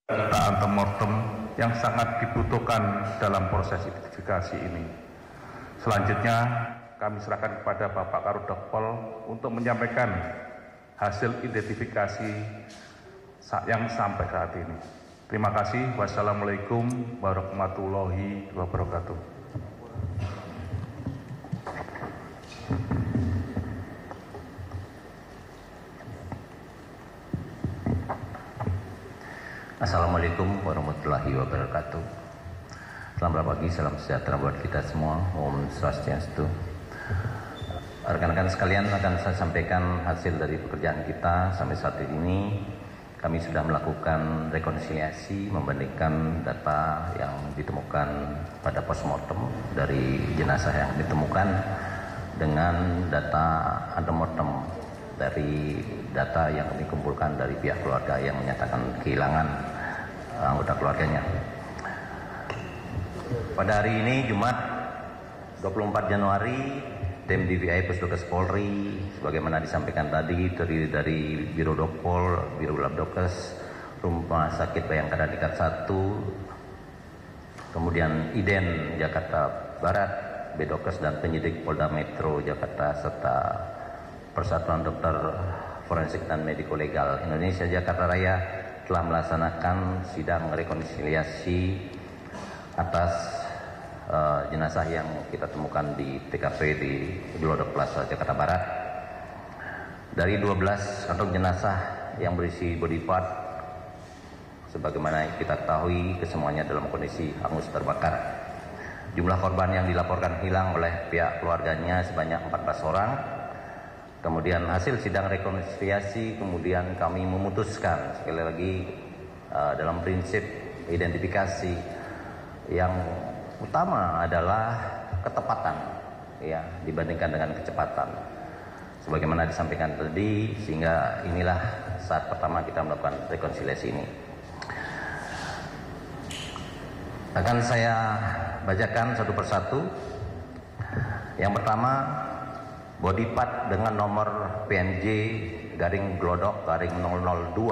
data antemortem yang sangat dibutuhkan dalam proses identifikasi ini. Selanjutnya kami serahkan kepada Bapak Kadokpol untuk menyampaikan hasil identifikasi yang sampai saat ini. Terima kasih. Wassalamualaikum warahmatullahi wabarakatuh. Assalamualaikum warahmatullahi wabarakatuh. Selamat pagi, salam sejahtera buat kita semua. Om Swastiastu. Rekan-rekan sekalian, akan saya sampaikan hasil dari pekerjaan kita sampai saat ini. Kami sudah melakukan rekonsiliasi membandingkan data yang ditemukan pada postmortem dari jenazah yang ditemukan dengan data antemortem dari data yang kami kumpulkan dari pihak keluarga yang menyatakan kehilangan anggota keluarganya. Pada hari ini Jumat 24 Januari, tim DVI Pusdokes Polri sebagaimana disampaikan tadi terdiri dari Biro Dokpol, Biro Labdokes, Rumah Sakit Bayangkara Tingkat 1, kemudian IDEN Jakarta Barat, Bedokes dan penyidik Polda Metro Jakarta serta Persatuan Dokter Forensik dan Mediko Legal Indonesia Jakarta Raya telah melaksanakan sidang rekonsiliasi atas jenazah yang kita temukan di TKP di Glodok Plaza Jakarta Barat. Dari 12 kantong jenazah yang berisi body part, sebagaimana kita ketahui kesemuanya dalam kondisi hangus terbakar. Jumlah korban yang dilaporkan hilang oleh pihak keluarganya sebanyak 14 orang. Kemudian hasil sidang rekonsiliasi kemudian kami memutuskan sekali lagi dalam prinsip identifikasi yang utama adalah ketepatan ya dibandingkan dengan kecepatan. Sebagaimana disampaikan tadi, sehingga inilah saat pertama kita melakukan rekonsiliasi ini. Akan saya bacakan satu persatu. Yang pertama, body part dengan nomor PNJ garing Glodok garing 002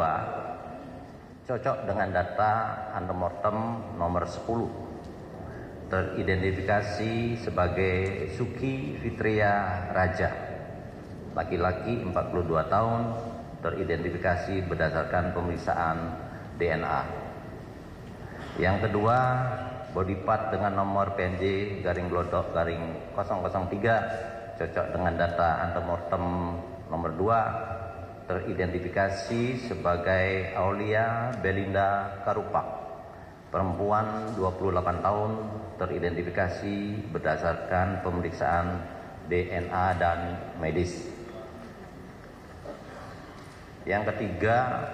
cocok dengan data antemortem nomor 10, teridentifikasi sebagai Suki Fitria Raja, laki-laki 42 tahun, teridentifikasi berdasarkan pemeriksaan DNA. Yang kedua, body part dengan nomor PNJ garing Glodok garing 003 cocok dengan data antemortem nomor 2, teridentifikasi sebagai Aulia Belinda Karupak, perempuan 28 tahun, teridentifikasi berdasarkan pemeriksaan DNA dan medis. Yang ketiga,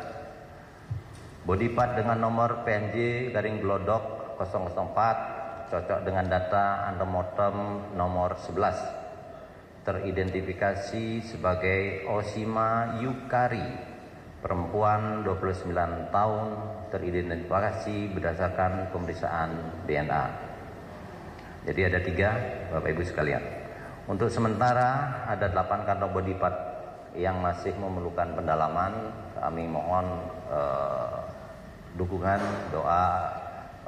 body part dengan nomor PNJ garing Glodok 004 cocok dengan data antemortem nomor 11, teridentifikasi sebagai Osima Yukari, perempuan 29 tahun, teridentifikasi berdasarkan pemeriksaan DNA. Jadi ada 3, Bapak Ibu sekalian. Untuk sementara ada 8 kantong body part yang masih memerlukan pendalaman. Kami mohon dukungan, doa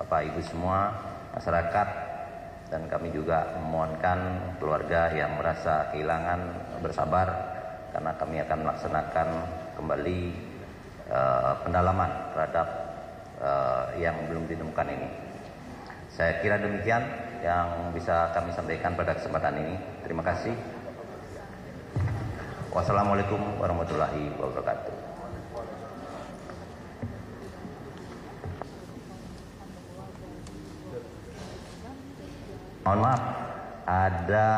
Bapak Ibu semua, masyarakat, dan kami juga memohonkan keluarga yang merasa kehilangan bersabar karena kami akan melaksanakan kembali pendalaman terhadap yang belum ditemukan ini. Saya kira demikian yang bisa kami sampaikan pada kesempatan ini. Terima kasih. Wassalamualaikum warahmatullahi wabarakatuh. Mohon maaf, ada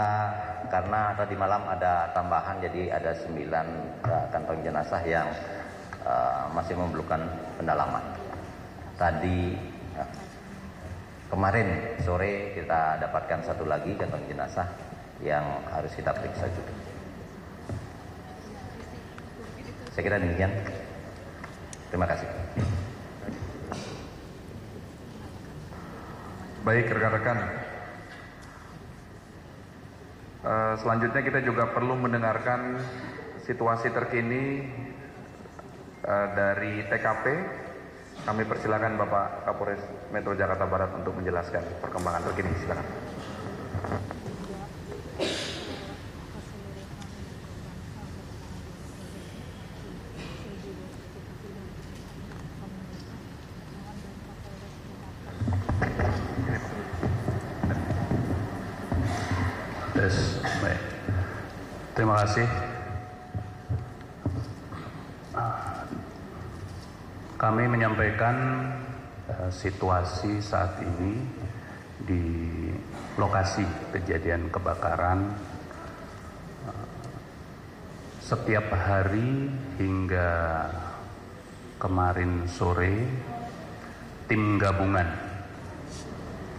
karena tadi malam ada tambahan, jadi ada 9 kantong jenazah yang masih memerlukan pendalaman. Tadi kemarin sore kita dapatkan 1 lagi kantong jenazah yang harus kita periksa juga. Saya kira demikian. Terima kasih. Baik rekan-rekan. Selanjutnya kita juga perlu mendengarkan situasi terkini dari TKP Kami persilakan Bapak Kapolres Metro Jakarta Barat untuk menjelaskan perkembangan terkini. Silakan. Baik. Terima kasih. Kami menyampaikan situasi saat ini di lokasi kejadian kebakaran. Setiap hari hingga kemarin sore, tim gabungan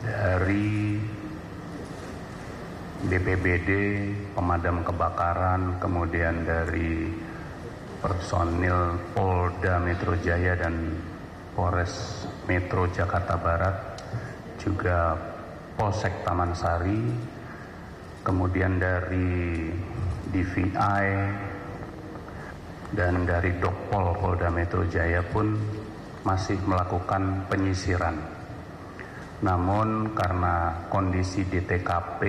dari BPBD, pemadam kebakaran, kemudian dari personil Polda Metro Jaya dan Polres Metro Jakarta Barat, juga Polsek Taman Sari, kemudian dari DVI dan dari Dokpol Polda Metro Jaya pun masih melakukan penyisiran. Namun karena kondisi di TKP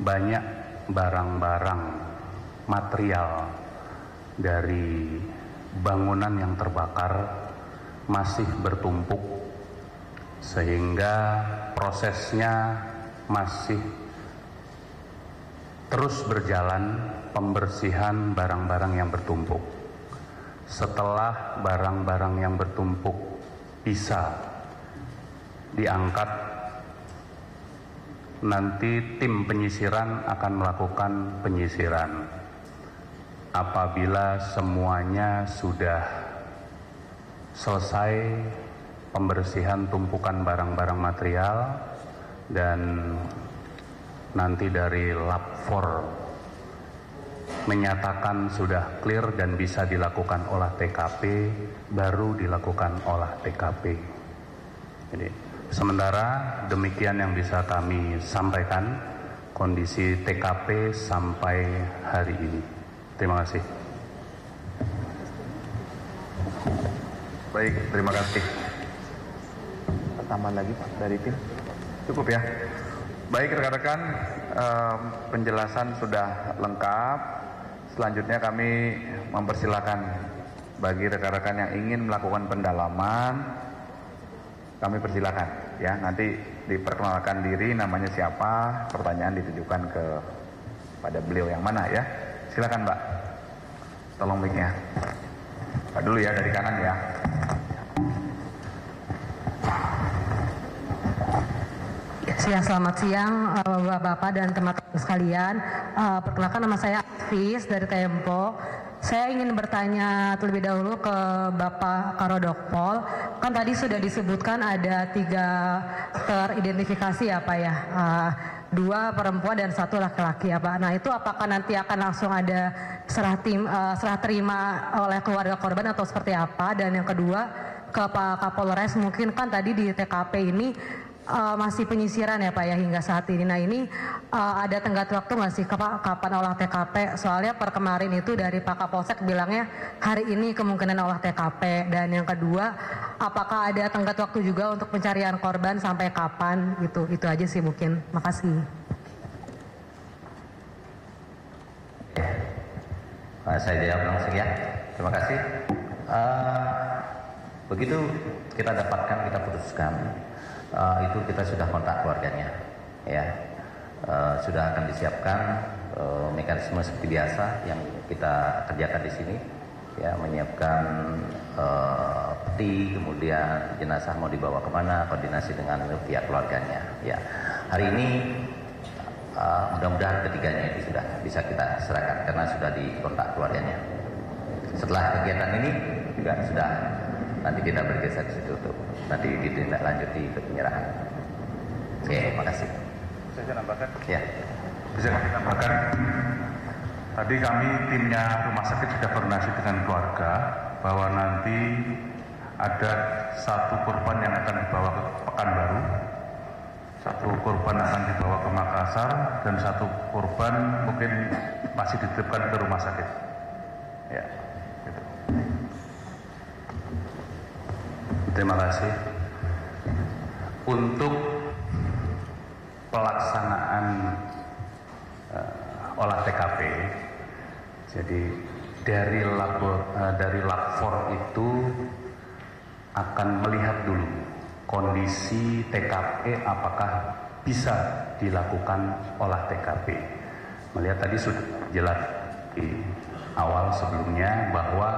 banyak barang-barang material dari bangunan yang terbakar masih bertumpuk, sehingga prosesnya masih terus berjalan pembersihan barang-barang yang bertumpuk. Setelah barang-barang yang bertumpuk bisa diangkat, nanti tim penyisiran akan melakukan penyisiran. Apabila semuanya sudah selesai pembersihan tumpukan barang-barang material dan nanti dari Lab 4 menyatakan sudah clear dan bisa dilakukan olah TKP, baru dilakukan olah TKP. Jadi sementara demikian yang bisa kami sampaikan kondisi TKP sampai hari ini. Terima kasih. Baik, terima kasih. Tambahan lagi Pak dari tim? Cukup ya. Baik rekan-rekan, penjelasan sudah lengkap. Selanjutnya kami mempersilahkan bagi rekan-rekan yang ingin melakukan pendalaman, kami persilakan ya. Nanti diperkenalkan diri, namanya siapa, pertanyaan ditujukan pada beliau yang mana ya. Silakan Mbak, tolong mic-nya. Pak dulu ya, dari kanan ya. Selamat siang Bapak-Bapak dan teman-teman sekalian. Perkenalkan, nama saya Afis dari Tempo. Saya ingin bertanya terlebih dahulu ke Bapak Karodokpol. Kan tadi sudah disebutkan ada 3 teridentifikasi ya Pak ya. 2 perempuan dan 1 laki-laki ya Pak. Nah itu apakah nanti akan langsung ada serah terima oleh keluarga korban atau seperti apa? Dan yang kedua ke Pak Kapolres, mungkin kan tadi di TKP ini masih penyisiran ya Pak ya hingga saat ini. Nah ini ada tenggat waktu nggak sih kapan olah TKP? Soalnya per kemarin itu dari Pak Kapolsek bilangnya hari ini kemungkinan olah TKP. Dan yang kedua, apakah ada tenggat waktu juga untuk pencarian korban sampai kapan gitu? Itu aja sih mungkin. Makasih. Saya jawab langsung ya. Terima kasih. Begitu kita dapatkan, kita putuskan, itu kita sudah kontak keluarganya, ya. Sudah akan disiapkan mekanisme seperti biasa yang kita kerjakan di sini, ya, menyiapkan peti, kemudian jenazah mau dibawa kemana, koordinasi dengan pihak keluarganya, ya. Hari ini mudah-mudahan ketiganya itu sudah bisa kita serahkan karena sudah dikontak keluarganya. Setelah kegiatan ini juga sudah nanti kita bergeser ke situ untuk nanti ditindaklanjuti ke penyerahan. Oke, terima kasih. Bisa nambahkan? Ya. Bisa kami tambahkan. Tadi kami timnya rumah sakit sudah koordinasi dengan keluarga bahwa nanti ada 1 korban yang akan dibawa ke Pekanbaru, 1 korban akan dibawa ke Makassar, dan 1 korban mungkin masih dititipkan ke rumah sakit. Ya, gitu. Terima kasih. Untuk pelaksanaan olah TKP, jadi dari lapor itu akan melihat dulu kondisi TKP apakah bisa dilakukan olah TKP. Melihat tadi sudah jelas di awal sebelumnya bahwa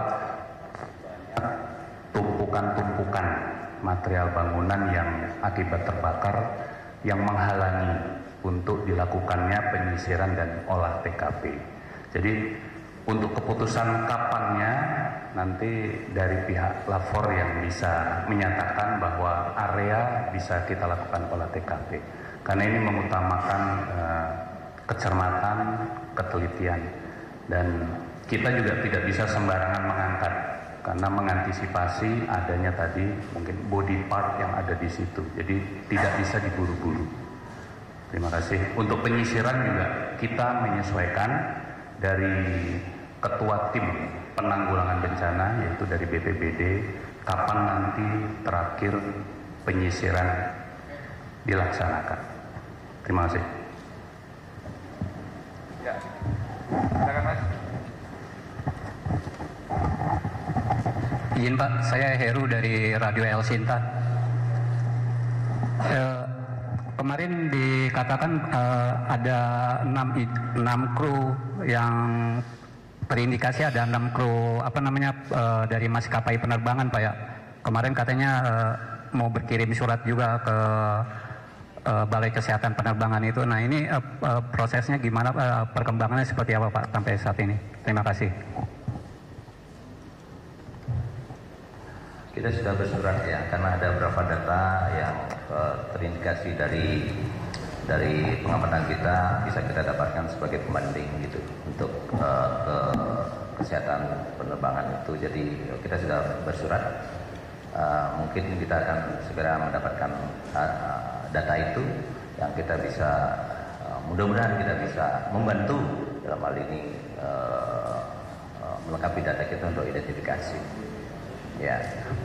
tumpukan-tumpukan material bangunan yang akibat terbakar yang menghalangi untuk dilakukannya penyisiran dan olah TKP. Jadi untuk keputusan kapannya nanti dari pihak lapor yang bisa menyatakan bahwa area bisa kita lakukan olah TKP. Karena ini mengutamakan kecermatan, ketelitian, dan kita juga tidak bisa sembarangan mengangkat karena mengantisipasi adanya tadi mungkin body part yang ada di situ. Jadi tidak bisa diburu-buru. Terima kasih. Untuk penyisiran juga kita menyesuaikan dari ketua tim penanggulangan bencana yaitu dari BPBD kapan nanti terakhir penyisiran dilaksanakan. Terima kasih. Ya, silakan Mas. Izin Pak, saya Heru dari Radio El Sinta. Kemarin dikatakan ada 6 kru yang terindikasi ada 6 kru dari maskapai penerbangan Pak ya. Kemarin katanya mau berkirim surat juga ke Balai Kesehatan Penerbangan itu. Nah ini prosesnya gimana, perkembangannya seperti apa Pak sampai saat ini? Terima kasih. Kita sudah bersurat ya, karena ada beberapa data yang terindikasi dari pengamatan kita bisa kita dapatkan sebagai pembanding gitu untuk ke kesehatan penerbangan itu. Jadi kita sudah bersurat, mungkin kita akan segera mendapatkan data itu yang kita bisa mudah-mudahan kita bisa membantu dalam hal ini melengkapi data kita untuk identifikasi. Ya,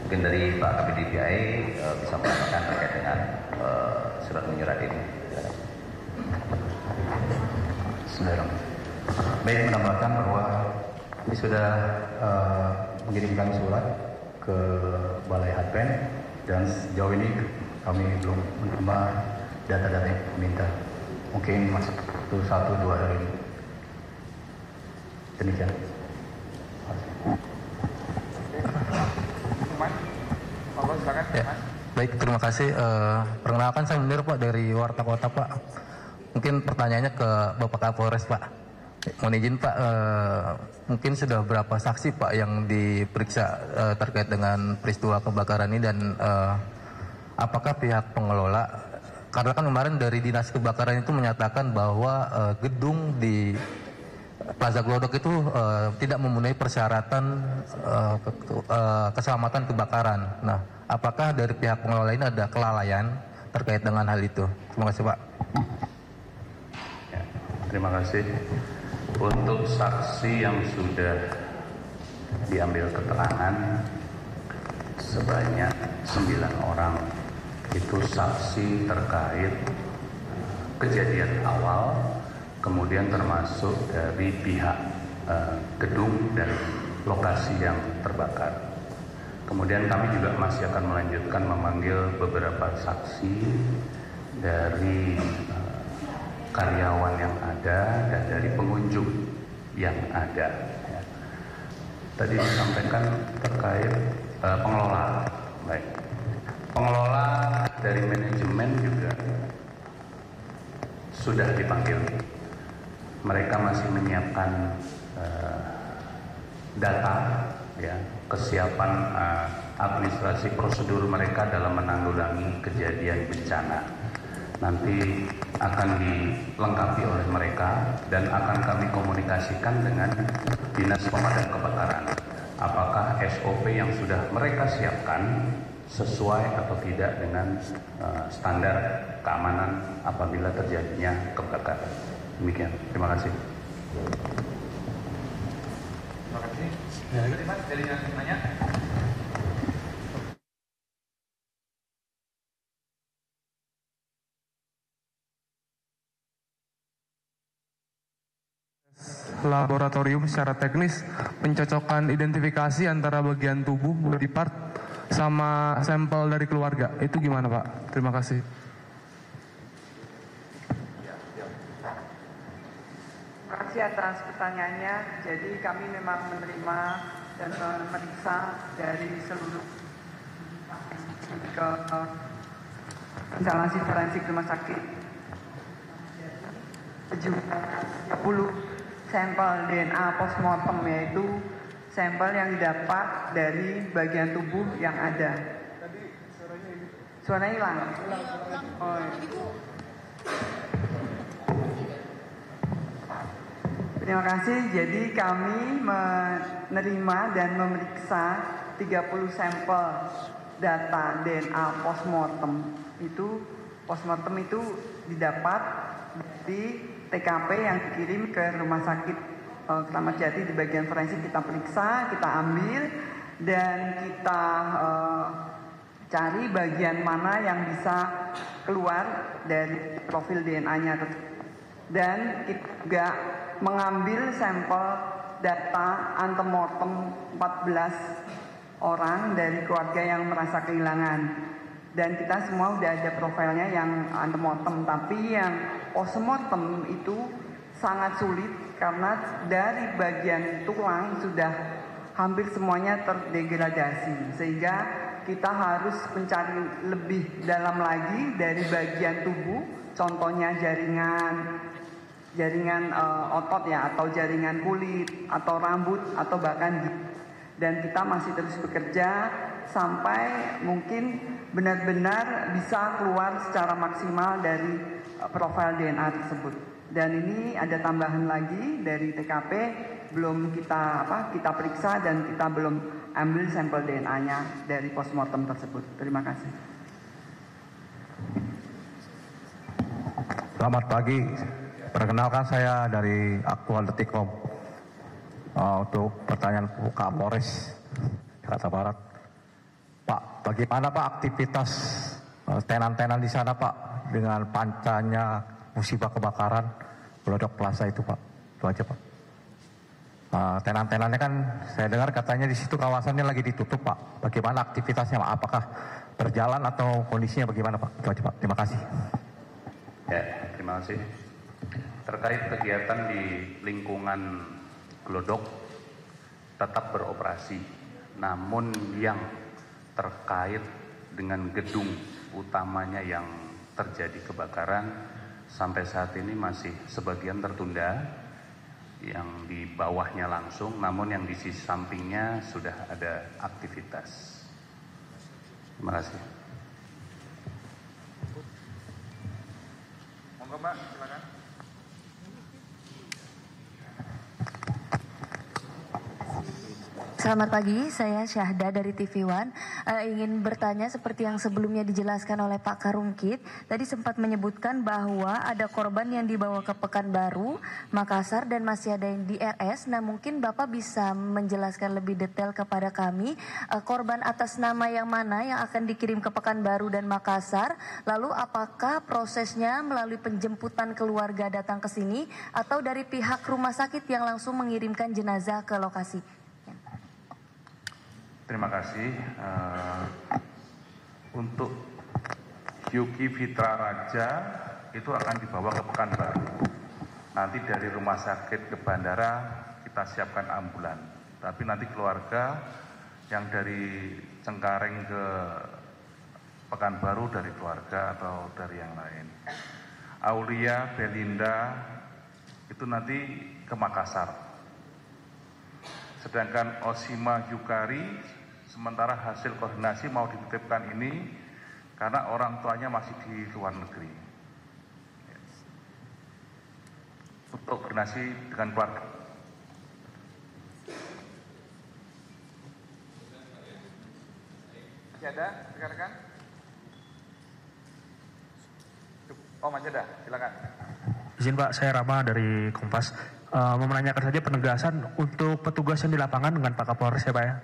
mungkin dari Pak Kabid DPI bisa menambahkan terkait dengan surat menyurat ini. Baik, menambahkan bahwa ini sudah mengirimkan surat ke Balai Hadpen dan sejauh ini kami belum menerima data-data yang diminta. Mungkin masuk 1-2 hari ini. Demikian. Ya, baik, terima kasih. Perkenalkan saya Munir Pak dari Warta Kota Pak. Mungkin pertanyaannya ke Bapak Kapolres Pak. Mohon izin Pak, mungkin sudah berapa saksi Pak yang diperiksa terkait dengan peristiwa kebakaran ini dan apakah pihak pengelola, karena kan kemarin dari Dinas Kebakaran itu menyatakan bahwa gedung di Plaza Glodok itu tidak memenuhi persyaratan keselamatan kebakaran. Nah, apakah dari pihak pengelola ini ada kelalaian terkait dengan hal itu? Terima kasih Pak. Ya, terima kasih. Untuk saksi yang sudah diambil keterangan sebanyak 9 orang, itu saksi terkait kejadian awal, kemudian termasuk dari pihak gedung dan lokasi yang terbakar. Kemudian kami juga masih akan melanjutkan memanggil beberapa saksi dari karyawan yang ada dan dari pengunjung yang ada. Ya. Tadi disampaikan terkait pengelola. Baik. Pengelola dari manajemen juga sudah dipanggil. Mereka masih menyiapkan data, ya, kesiapan administrasi prosedur mereka dalam menanggulangi kejadian bencana. Nanti akan dilengkapi oleh mereka dan akan kami komunikasikan dengan Dinas Pemadam Kebakaran. Apakah SOP yang sudah mereka siapkan sesuai atau tidak dengan standar keamanan apabila terjadinya kebakaran. Demikian. Terima kasih. Terima kasih. Dari Mas, dari yang nanya. laboratorium secara teknis pencocokan identifikasi antara bagian tubuh body part sama sampel dari keluarga. Itu gimana Pak? Terima kasih. Terima kasih atas pertanyaannya. Jadi kami memang menerima dan memeriksa dari seluruh ke instalasi forensik rumah sakit 70 sampel DNA postmortem, yaitu sampel yang didapat dari bagian tubuh yang ada. Suaranya hilang. Oh, iya. Terima kasih. Jadi kami menerima dan memeriksa 30 sampel data DNA postmortem. Postmortem itu didapat di TKP yang dikirim ke rumah sakit Kramat Jati di bagian forensik. Kita periksa, kita ambil, dan kita cari bagian mana yang bisa keluar dari profil DNA-nya. Dan kita juga mengambil sampel data antemortem 14 orang dari keluarga yang merasa kehilangan. Dan kita semua udah ada profilnya yang antemortem, tapi yang postmortem itu sangat sulit karena dari bagian tulang sudah hampir semuanya terdegradasi, sehingga kita harus mencari lebih dalam lagi dari bagian tubuh, contohnya jaringan otot ya, atau jaringan kulit, atau rambut, atau bahkan gigi. Dan kita masih terus bekerja sampai mungkin benar-benar bisa keluar secara maksimal dari profil DNA tersebut. Dan ini ada tambahan lagi dari TKP, belum kita periksa dan kita belum ambil sampel DNA-nya dari postmortem tersebut. Terima kasih. Selamat pagi. Perkenalkan, saya dari Aktual.com. Untuk pertanyaan Kapolres Jakarta Barat, Pak, bagaimana Pak aktivitas tenan-tenan di sana Pak dengan pancanya musibah kebakaran Glodok Plaza itu Pak? Itu aja Pak. Tenan-tenannya kan saya dengar katanya di situ kawasannya lagi ditutup Pak. Bagaimana aktivitasnya Pak? Apakah berjalan atau kondisinya bagaimana Pak? Itu aja Pak. Terima kasih. Ya, terima kasih. Terkait kegiatan di lingkungan Glodok tetap beroperasi, namun yang terkait dengan gedung utamanya yang terjadi kebakaran sampai saat ini masih sebagian tertunda, yang di bawahnya langsung, namun yang di sisi sampingnya sudah ada aktivitas. Terima kasih. Monggo Mbak, silakan. Selamat pagi, saya Syahda dari TV One. Ingin bertanya seperti yang sebelumnya dijelaskan oleh Pak Karungkit. Tadi sempat menyebutkan bahwa ada korban yang dibawa ke Pekanbaru, Makassar, dan masih ada yang di RS. Nah, mungkin Bapak bisa menjelaskan lebih detail kepada kami korban atas nama yang mana yang akan dikirim ke Pekanbaru dan Makassar. Lalu apakah prosesnya melalui penjemputan keluarga datang ke sini atau dari pihak rumah sakit yang langsung mengirimkan jenazah ke lokasi? Terima kasih. Untuk Yuki Fitra Raja itu akan dibawa ke Pekanbaru. Nanti dari rumah sakit ke bandara kita siapkan ambulan. Tapi nanti keluarga yang dari Cengkareng ke Pekanbaru dari keluarga atau dari yang lain. Aulia, Belinda itu nanti ke Makassar. Sedangkan Osima Yukari sementara hasil koordinasi mau dititipkan ini karena orang tuanya masih di luar negeri. Untuk koordinasi dengan keluarga. Masih ada rekan-rekan? Oh, masih ada, silakan. Izin Pak, saya Rama dari Kompas. Mau menanyakan saja penegasan untuk petugas yang di lapangan dengan Pak Kapolres ya Pak ya.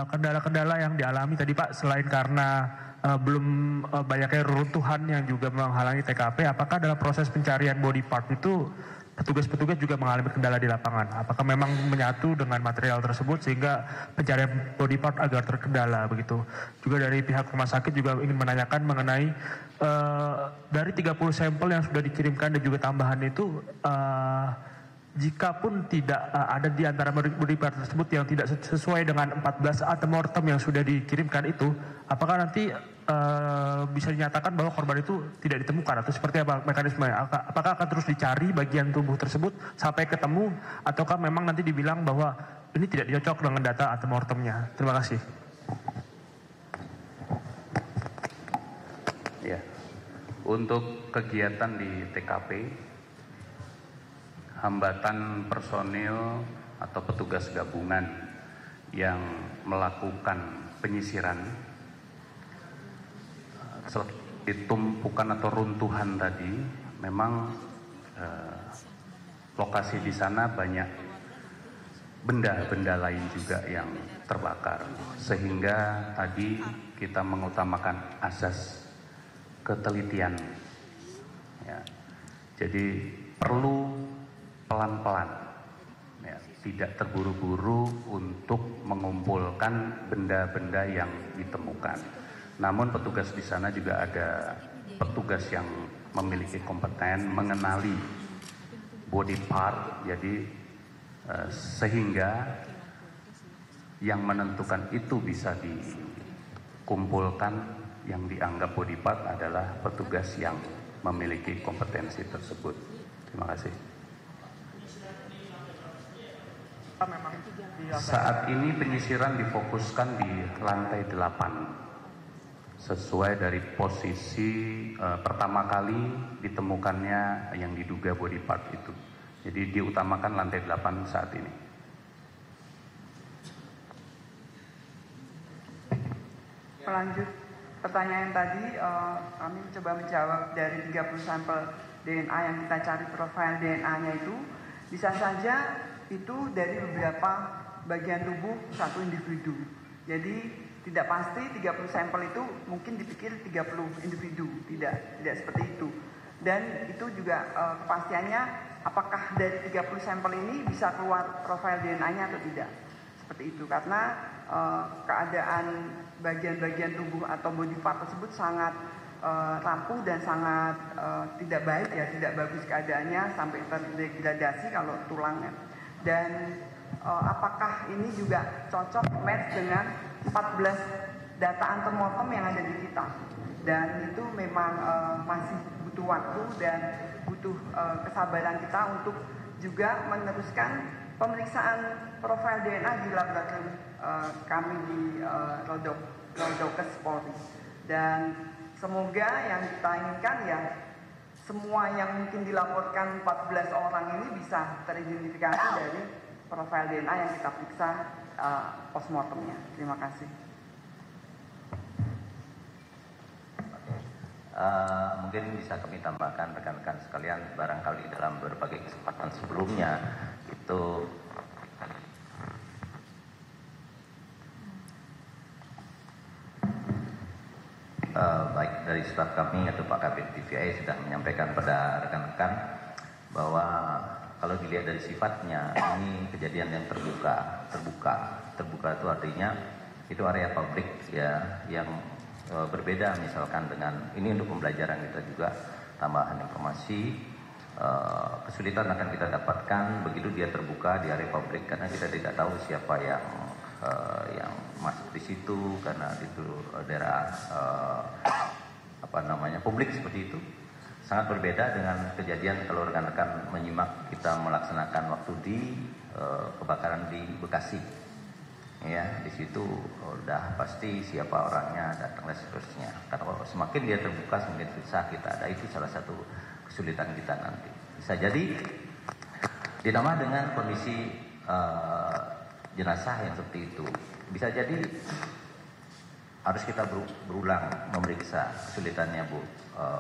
Kendala-kendala yang dialami tadi Pak, selain karena belum banyaknya reruntuhan yang juga menghalangi TKP, apakah dalam proses pencarian body part itu petugas-petugas juga mengalami kendala di lapangan. Apakah memang menyatu dengan material tersebut sehingga pencarian body part agar terkendala begitu. Juga dari pihak rumah sakit juga ingin menanyakan mengenai dari 30 sampel yang sudah dikirimkan dan juga tambahan itu jika pun tidak ada di antara body part tersebut yang tidak sesuai dengan 14 antemortem yang sudah dikirimkan itu, apakah nanti bisa dinyatakan bahwa korban itu tidak ditemukan atau seperti apa mekanismenya? Apakah akan terus dicari bagian tubuh tersebut sampai ketemu ataukah memang nanti dibilang bahwa ini tidak cocok dengan data antemortemnya? Terima kasih. Ya, untuk kegiatan di TKP, hambatan personil atau petugas gabungan yang melakukan penyisiran seperti tumpukan atau runtuhan tadi, memang lokasi di sana banyak benda-benda lain juga yang terbakar, sehingga tadi kita mengutamakan asas ketelitian. Ya. Jadi perlu pelan-pelan, ya, tidak terburu-buru untuk mengumpulkan benda-benda yang ditemukan. Namun petugas di sana juga ada petugas yang memiliki kompeten mengenali body part, jadi sehingga yang menentukan itu bisa dikumpulkan yang dianggap body part adalah petugas yang memiliki kompetensi tersebut. Terima kasih. Saat ini penyisiran difokuskan di lantai 8 sesuai dari posisi pertama kali ditemukannya yang diduga body part itu. Jadi diutamakan lantai 8 saat ini. Lanjut pertanyaan tadi, kami coba menjawab dari 30 sampel DNA yang kita cari profil DNA-nya itu, bisa saja itu dari beberapa bagian tubuh satu individu. Jadi tidak pasti 30 sampel itu mungkin dipikir 30 individu, tidak seperti itu. Dan itu juga kepastiannya apakah dari 30 sampel ini bisa keluar profil DNA-nya atau tidak. Seperti itu, karena keadaan bagian-bagian tubuh atau body part tersebut sangat rapuh dan sangat tidak baik ya, tidak bagus keadaannya sampai terdegradasi kalau tulangnya. Dan apakah ini juga cocok match dengan 14 data antemortem yang ada di kita, dan itu memang masih butuh waktu dan butuh kesabaran kita untuk juga meneruskan pemeriksaan profil DNA di laboratorium kami di Roldokes Polri. Dan semoga yang kita inginkan ya semua yang mungkin dilaporkan 14 orang ini bisa teridentifikasi dari profil DNA yang kita periksa postmortemnya. Terima kasih. Mungkin bisa kami tambahkan rekan-rekan sekalian, barangkali dalam berbagai kesempatan sebelumnya itu baik dari staf kami atau Pak Kabid TVI sudah menyampaikan pada rekan-rekan bahwa kalau dilihat dari sifatnya ini kejadian yang terbuka itu artinya itu area publik ya, yang berbeda misalkan dengan ini untuk pembelajaran kita juga tambahan informasi. Kesulitan akan kita dapatkan begitu dia terbuka di area publik karena kita tidak tahu siapa yang masuk di situ karena itu daerah publik seperti itu. Sangat berbeda dengan kejadian kalau rekan-rekan menyimak kita melaksanakan waktu di kebakaran di Bekasi. Ya, di situ udah pasti siapa orangnya, datang dan seterusnya. Karena semakin dia terbuka semakin susah kita ada, itu salah satu kesulitan kita nanti. Bisa jadi ditambah dengan kondisi jenazah yang seperti itu. Bisa jadi harus kita berulang memeriksa, kesulitannya Bu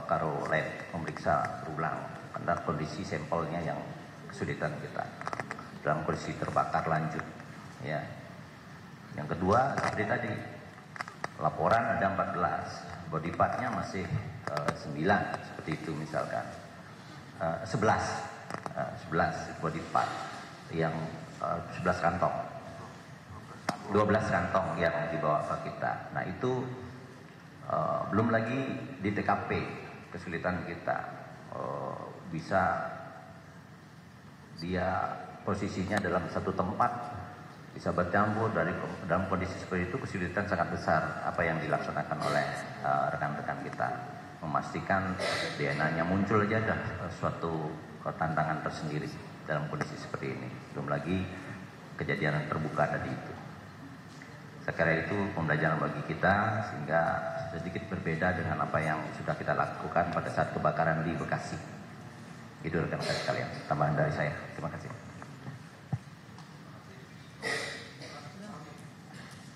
Karo Lab memeriksa berulang karena kondisi sampelnya yang kesulitan kita dalam kondisi terbakar lanjut ya. Yang kedua seperti tadi laporan ada 14, body partnya masih 9 seperti itu misalkan 11 11 body part yang 11 kantong, 12 kantong yang dibawa ke kita. Nah itu belum lagi di TKP kesulitan kita, bisa dia posisinya dalam satu tempat bisa bercampur dalam kondisi seperti itu, kesulitan sangat besar apa yang dilaksanakan oleh rekan-rekan kita. Memastikan DNA-nya muncul aja ada suatu tantangan tersendiri dalam kondisi seperti ini. Belum lagi kejadian yang terbuka tadi itu. Saya kira itu pembelajaran bagi kita sehingga sedikit berbeda dengan apa yang sudah kita lakukan pada saat kebakaran di Bekasi. Itu rekan-rekan sekalian, tambahan dari saya. Terima kasih.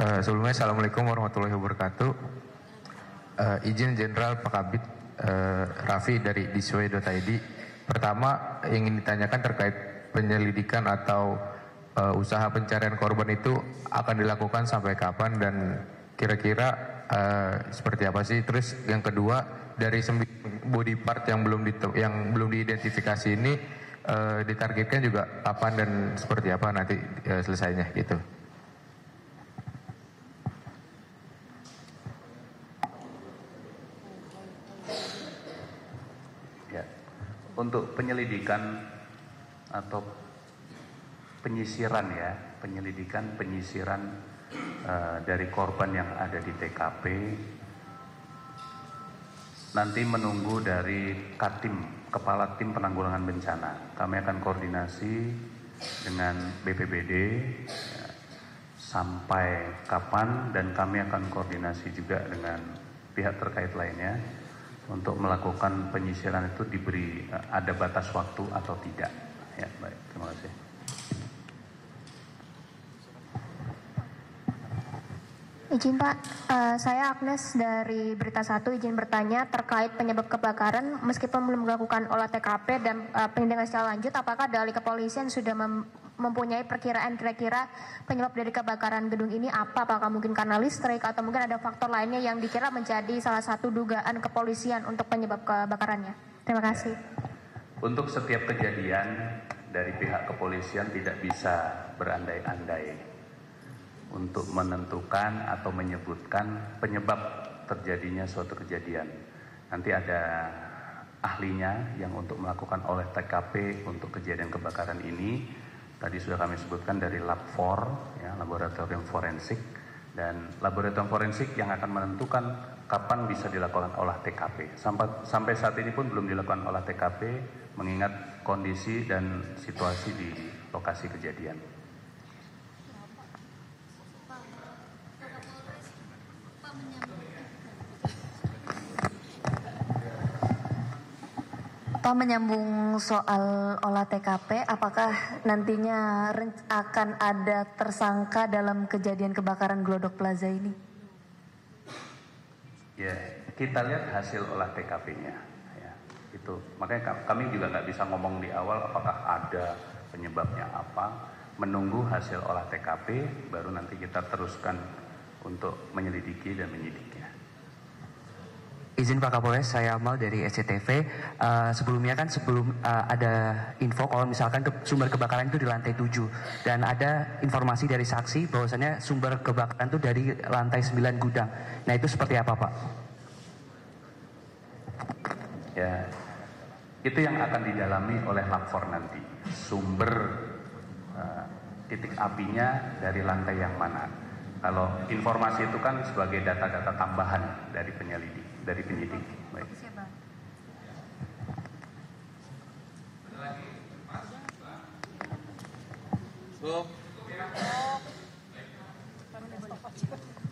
Sebelumnya Assalamualaikum warahmatullahi wabarakatuh. Izin Jenderal Pak Kabid Raffi dari disway.id. Pertama ingin ditanyakan terkait penyelidikan atau usaha pencarian korban itu akan dilakukan sampai kapan dan kira-kira seperti apa sih? Terus yang kedua, dari 9 body part yang belum diidentifikasi ini ditargetkan juga kapan dan seperti apa nanti selesainya gitu. Untuk penyelidikan atau penyisiran dari korban yang ada di TKP nanti menunggu dari Katim, Kepala Tim Penanggulangan Bencana. Kami akan koordinasi dengan BPBD sampai kapan, dan kami akan koordinasi juga dengan pihak terkait lainnya untuk melakukan penyisiran itu diberi ada batas waktu atau tidak. Ya, baik, terima kasih. Izin Pak, saya Agnes dari Berita 1 izin bertanya terkait penyebab kebakaran. Meskipun belum melakukan olah TKP dan penyelidikan secara lanjut, apakah dari kepolisian sudah mempunyai perkiraan kira-kira penyebab dari kebakaran gedung ini apa? Apakah mungkin karena listrik atau mungkin ada faktor lainnya yang dikira menjadi salah satu dugaan kepolisian untuk penyebab kebakarannya? Terima kasih. Untuk setiap kejadian dari pihak kepolisian tidak bisa berandai-andai untuk menentukan atau menyebutkan penyebab terjadinya suatu kejadian. Nanti ada ahlinya yang untuk melakukan olah TKP untuk kejadian kebakaran ini. Tadi sudah kami sebutkan dari Lab 4, ya, laboratorium forensik, dan laboratorium forensik yang akan menentukan kapan bisa dilakukan olah TKP. Sampai saat ini pun belum dilakukan olah TKP mengingat kondisi dan situasi di lokasi kejadian. Pak, menyambung soal olah TKP, apakah nantinya akan ada tersangka dalam kejadian kebakaran Glodok Plaza ini? Ya, kita lihat hasil olah TKP-nya. Ya, itu makanya kami juga nggak bisa ngomong di awal apakah ada penyebabnya apa. Menunggu hasil olah TKP, baru nanti kita teruskan untuk menyelidiki dan menyidiknya. Izin Pak Kapolres, saya Amal dari SCTV. Sebelumnya kan ada info kalau misalkan sumber kebakaran itu di lantai 7. Dan ada informasi dari saksi bahwasannya sumber kebakaran itu dari lantai 9 gudang. Nah itu seperti apa Pak? Ya, itu yang akan didalami oleh Lab 4 nanti. Sumber titik apinya dari lantai yang mana. Kalau informasi itu kan sebagai data-data tambahan dari penyelidik, dari penyidik. Baik.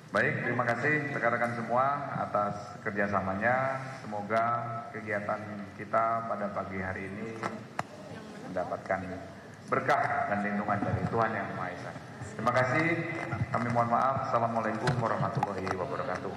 Baik, terima kasih rekan-rekan semua atas kerjasamanya. Semoga kegiatan kita pada pagi hari ini mendapatkan berkah dan lindungan dari Tuhan Yang Maha Esa. Terima kasih, kami mohon maaf. Assalamualaikum warahmatullahi wabarakatuh.